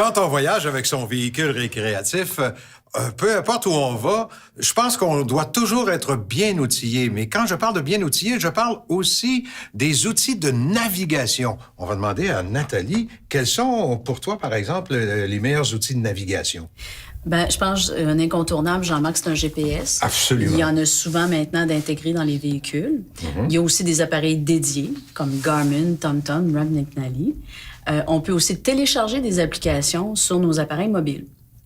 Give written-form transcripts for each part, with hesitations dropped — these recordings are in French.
Quand on voyage avec son véhicule récréatif, peu importe où on va, je pense qu'on doit toujours être bien outillé. Mais quand je parle de bien outillé, je parle aussi des outils de navigation. On va demander à Nathalie, quels sont pour toi, par exemple, les meilleurs outils de navigation? Je pense un incontournable, Jean-Marc, c'est un GPS. Absolument. Il y en a souvent maintenant d'intégrés dans les véhicules. Il y a aussi des appareils dédiés, comme Garmin, TomTom, Rub-McNally. On peut aussi télécharger des applications sur nos appareils mobiles.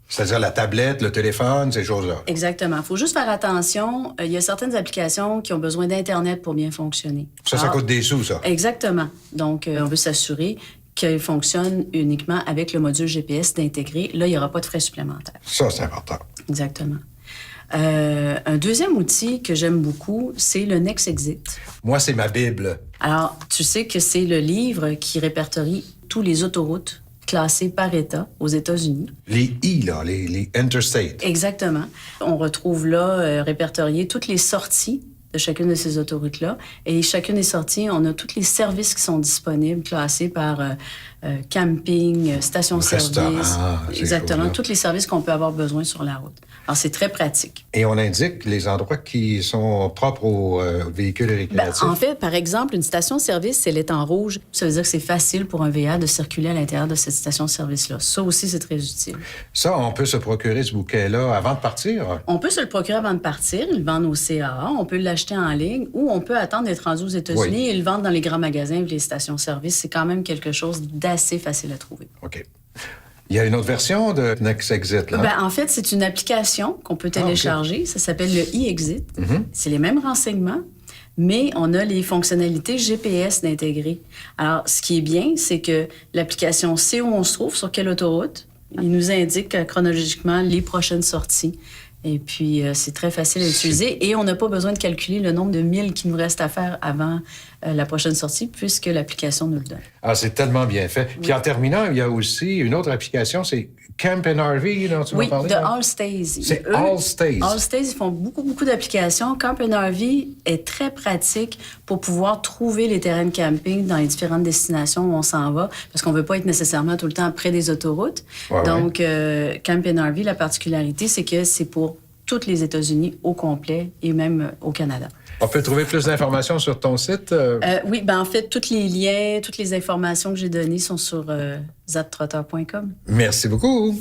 C'est-à-dire la tablette, le téléphone, ces choses-là. Exactement. Il faut juste faire attention. Il y a certaines applications qui ont besoin d'Internet pour bien fonctionner. Ça coûte des sous, ça. Exactement. Donc, on veut s'assurer qu'elle fonctionne uniquement avec le module GPS d'intégrer. Là, il n'y aura pas de frais supplémentaires. Ça, c'est important. Exactement. Un deuxième outil que j'aime beaucoup, c'est le NextExit. Moi, c'est ma Bible. Alors, tu sais que c'est le livre qui répertorie tous les autoroutes classées par État aux États-Unis. Les I, là, les interstate. Exactement. On retrouve là répertoriées toutes les sorties de chacune de ces autoroutes-là. Et chacune des sorties, on a tous les services qui sont disponibles, classés par camping, station-service. Exactement, tous les services qu'on peut avoir besoin sur la route. Alors, c'est très pratique. Et on indique les endroits qui sont propres aux véhicules récréatifs. En fait, par exemple, une station-service, elle est en rouge. Ça veut dire que c'est facile pour un VA de circuler à l'intérieur de cette station-service-là. Ça aussi, c'est très utile. Ça, on peut se procurer ce bouquet-là avant de partir? On peut se le procurer avant de partir. Ils le vendent au CAA. On peut l'acheter en ligne ou on peut attendre d'être rendu aux États-Unis et le vendre dans les grands magasins et les stations-service. C'est quand même quelque chose d'assez facile à trouver. OK. Il y a une autre version de NextExit, là? En fait, c'est une application qu'on peut télécharger. Okay. Ça s'appelle le e-Exit. C'est les mêmes renseignements, mais on a les fonctionnalités GPS d'intégrer. Alors, ce qui est bien, c'est que l'application sait où on se trouve, sur quelle autoroute. Il nous indique chronologiquement les prochaines sorties. Et puis, c'est très facile à utiliser. Et on n'a pas besoin de calculer le nombre de milles qu'il nous reste à faire avant la prochaine sortie, puisque l'application nous le donne. Ah, c'est tellement bien fait. Oui. Puis en terminant, il y a aussi une autre application, c'est Camp and RV, dont tu m'as parlé? Oui, de Allstays. C'est Allstays. Allstays, ils font beaucoup d'applications. Camp and RV est très pratique pour pouvoir trouver les terrains de camping dans les différentes destinations où on s'en va, parce qu'on ne veut pas être nécessairement tout le temps près des autoroutes. Donc, Camp and RV, la particularité, c'est que c'est pour tous les États-Unis au complet et même au Canada. On peut trouver plus d'informations sur ton site? Oui, en fait, tous les liens, toutes les informations que j'ai données sont sur zadtrotter.com. Merci beaucoup.